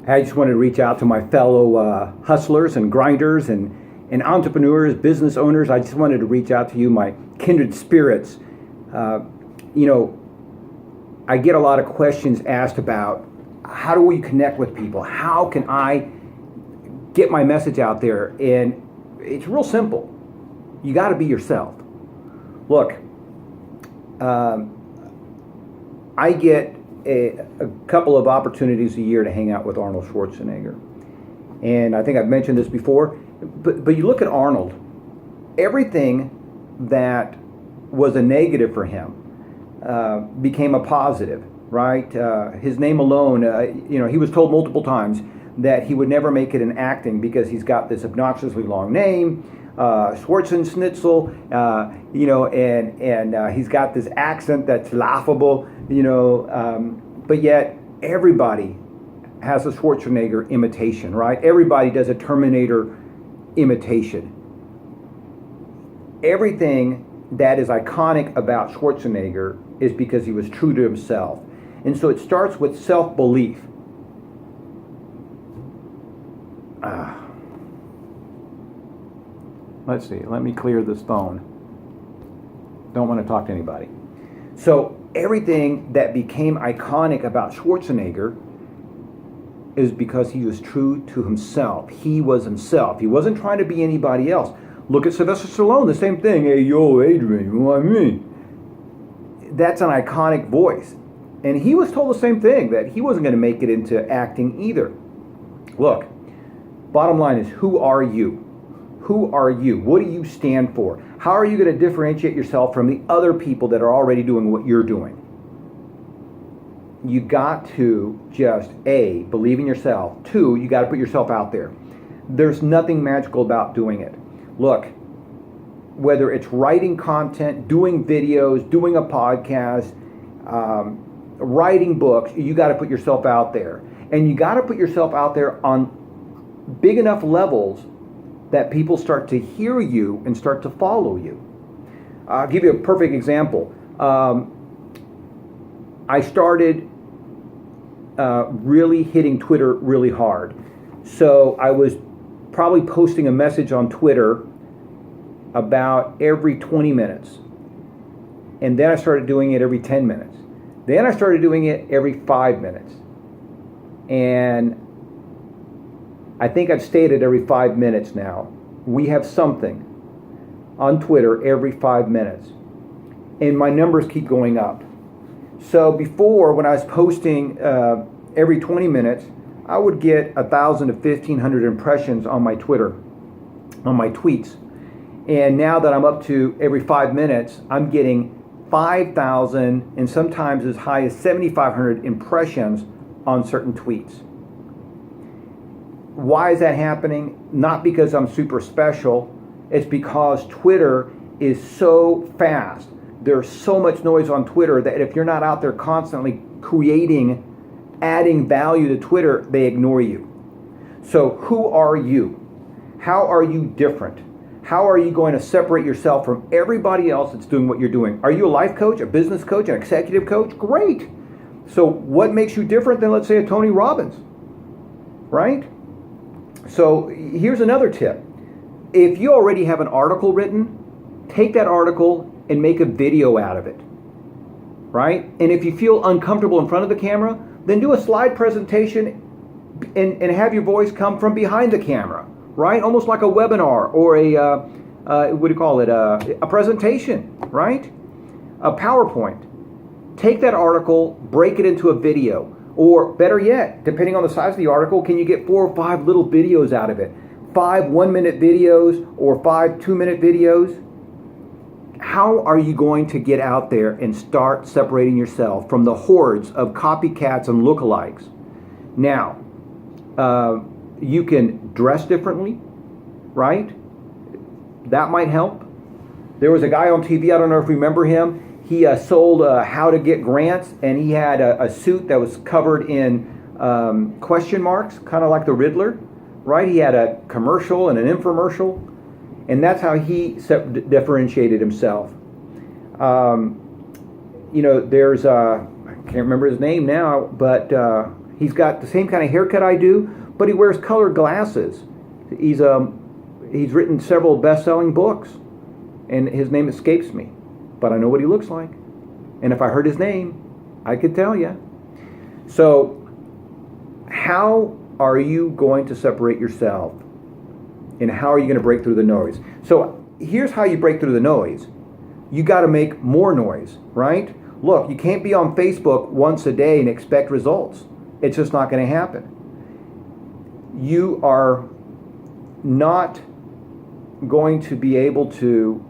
I just wanted to reach out to my fellow hustlers and grinders and entrepreneurs, business owners. I just wanted to reach out to you, my kindred spirits. I get a lot of questions asked about how do we connect with people? How can I get my message out there? And it's real simple. You got to be yourself. Look, I get a couple of opportunities a year to hang out with Arnold Schwarzenegger. And I think I've mentioned this before, but you look at Arnold, everything that was a negative for him became a positive, right? His name alone, he was told multiple times that he would never make it in acting because he's got this obnoxiously long name, Schwarzenschnitzel, and he's got this accent that's laughable, but yet everybody has a Schwarzenegger imitation, right? Everybody does a Terminator imitation. Everything that is iconic about Schwarzenegger is because he was true to himself. And so it starts with self-belief. Let's see, let me clear this phone. Don't want to talk to anybody. So everything that became iconic about Schwarzenegger is because he was true to himself. He was himself. He wasn't trying to be anybody else. Look at Sylvester Stallone, the same thing. Hey, yo, Adrian, you know what I mean? That's an iconic voice. And he was told the same thing, that he wasn't going to make it into acting either. Look, bottom line is, who are you? Who are you? What do you stand for? How are you going to differentiate yourself from the other people that are already doing what you're doing? You got to just, A, believe in yourself. 2, you got to put yourself out there. There's nothing magical about doing it. Look, whether it's writing content, doing videos, doing a podcast, writing books, you got to put yourself out there. And you got to put yourself out there on big enough levels that people start to hear you and start to follow you. I'll give you a perfect example. I started really hitting Twitter really hard. So I was probably posting a message on Twitter about every 20 minutes. And then I started doing it every 10 minutes. Then I started doing it every 5 minutes. And I think I've stated every 5 minutes now. We have something on Twitter every 5 minutes. And my numbers keep going up. So before, when I was posting every 20 minutes, I would get 1,000 to 1,500 impressions on my Twitter, on my tweets. And now that I'm up to every 5 minutes, I'm getting 5,000 and sometimes as high as 7,500 impressions on certain tweets. Why is that happening? Not because I'm super special. It's because Twitter is so fast. There's so much noise on Twitter that if you're not out there constantly creating, adding value to Twitter, they ignore you. So who are you? How are you different? How are you going to separate yourself from everybody else that's doing what you're doing? Are you a life coach, a business coach, an executive coach? Great. So what makes you different than, let's say, a Tony Robbins, right? So here's another tip. If you already have an article written, take that article and make a video out of it, right? And if you feel uncomfortable in front of the camera, then do a slide presentation and have your voice come from behind the camera, right? Almost like a webinar or a presentation, right? A PowerPoint. Take that article, break it into a video. Or better yet, depending on the size of the article, can you get 4 or 5 little videos out of it? 5 1-minute videos or 5 2-minute videos? How are you going to get out there and start separating yourself from the hordes of copycats and lookalikes? Now, you can dress differently, right? That might help. There was a guy on TV, I don't know if you remember him. He sold how to get grants, and he had a suit that was covered in question marks, kind of like the Riddler, right? He had a commercial and an infomercial, and that's how he differentiated himself. There's can't remember his name now, but he's got the same kind of haircut I do, but he wears colored glasses. He's written several best-selling books, and his name escapes me, but I know what he looks like. And if I heard his name, I could tell you. So how are you going to separate yourself? And how are you going to break through the noise? So here's how you break through the noise. You got to make more noise, right? Look, you can't be on Facebook once a day and expect results. It's just not going to happen. You are not going to be able to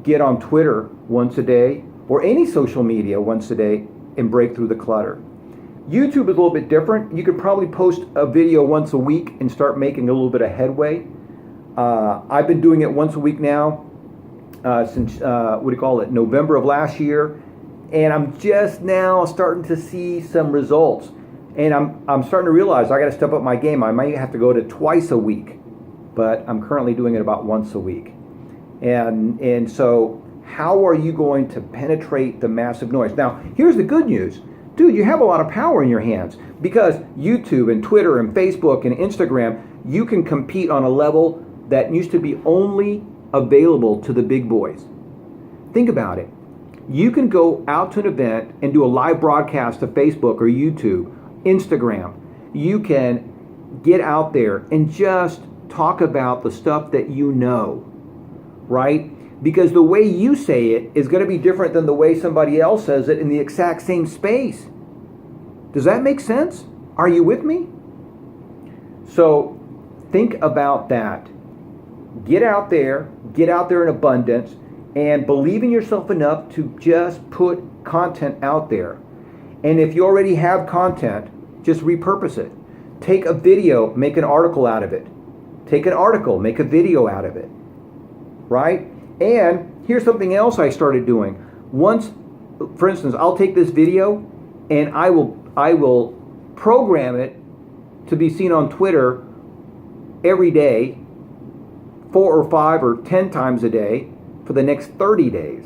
get on Twitter once a day or any social media once a day and break through the clutter. YouTube is a little bit different. You could probably post a video once a week and start making a little bit of headway. I've been doing it once a week now since, November of last year. And I'm just now starting to see some results. And I'm starting to realize I got to step up my game. I might have to go to twice a week, but I'm currently doing it about once a week. And so how are you going to penetrate the massive noise? Now, here's the good news. Dude, you have a lot of power in your hands because YouTube and Twitter and Facebook and Instagram, you can compete on a level that used to be only available to the big boys. Think about it. You can go out to an event and do a live broadcast to Facebook or YouTube, Instagram. You can get out there and just talk about the stuff that you know, right? Because the way you say it is going to be different than the way somebody else says it in the exact same space. Does that make sense? Are you with me? So think about that. Get out there in abundance, and believe in yourself enough to just put content out there. And if you already have content, just repurpose it. Take a video, make an article out of it. Take an article, make a video out of it. Right? And here's something else I started doing. Once, for instance, I'll take this video and I will program it to be seen on Twitter every day, 4 or 5 or 10 times a day for the next 30 days.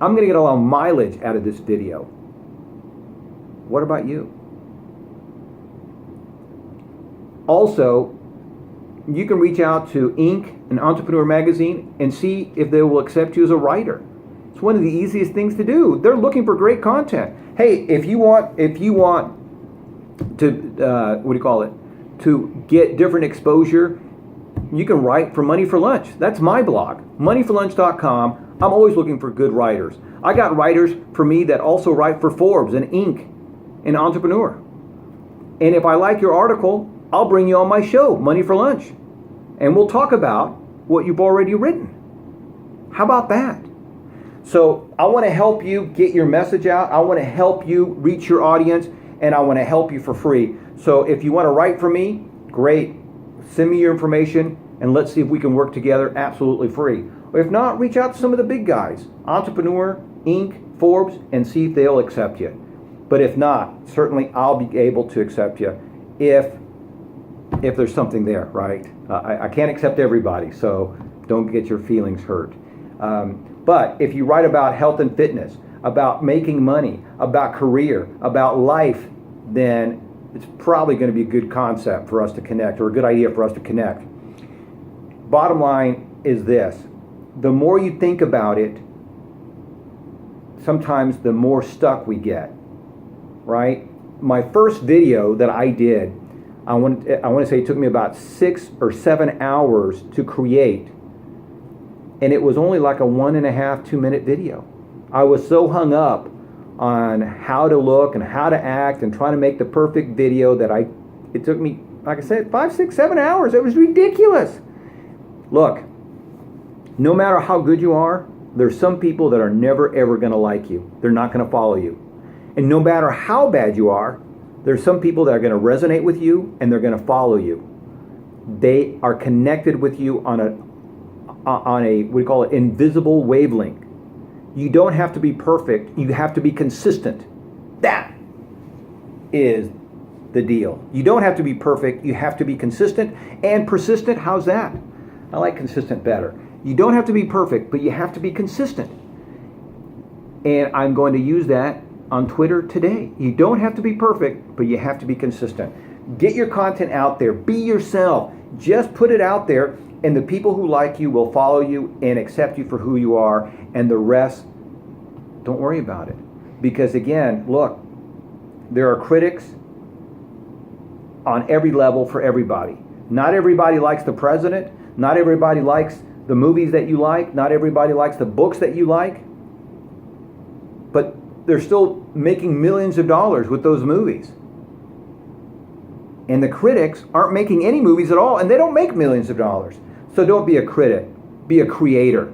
I'm going to get a lot of mileage out of this video. What about you? Also, you can reach out to Inc., an entrepreneur magazine, and see if they will accept you as a writer. It's one of the easiest things to do. They're looking for great content. Hey, if you want to, to get different exposure, you can write for Money for Lunch. That's my blog, moneyforlunch.com. I'm always looking for good writers. I got writers for me that also write for Forbes and Inc., an entrepreneur. And if I like your article, I'll bring you on my show, Money for Lunch, and we'll talk about what you've already written. How about that? So I want to help you get your message out. I want to help you reach your audience, and I want to help you for free. So if you want to write for me, great. Send me your information, and let's see if we can work together absolutely free. Or if not, reach out to some of the big guys, Entrepreneur, Inc., Forbes, and see if they'll accept you. But if not, certainly I'll be able to accept you if there's something there, right? I can't accept everybody, so don't get your feelings hurt. But if you write about health and fitness, about making money, about career, about life, then it's probably going to be a good concept for us to connect, or a good idea for us to connect. Bottom line is this. The more you think about it, sometimes the more stuck we get, right? My first video that I did, I want to say it took me about 6 or 7 hours to create. And it was only like a 1.5, 2 minute video. I was so hung up on how to look and how to act and trying to make the perfect video that it took me, like I said, 5, 6, 7 hours. It was ridiculous. Look, no matter how good you are, there's some people that are never ever going to like you. They're not going to follow you. And no matter how bad you are, there's some people that are going to resonate with you and they're going to follow you. They are connected with you on a we call it invisible wavelength. You don't have to be perfect. You have to be consistent. That is the deal. You don't have to be perfect. You have to be consistent and persistent. How's that? I like consistent better. You don't have to be perfect, but you have to be consistent. And I'm going to use that on Twitter today. You don't have to be perfect, but you have to be consistent. Get your content out there. Be yourself. Just put it out there, and the people who like you will follow you and accept you for who you are, and the rest, don't worry about it. Because again, look, there are critics on every level for everybody. Not everybody likes the president. Not everybody likes the movies that you like. Not everybody likes the books that you like. But they're still making millions of dollars with those movies. And the critics aren't making any movies at all, and they don't make millions of dollars. So don't be a critic. Be a creator.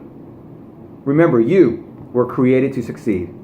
Remember, you were created to succeed.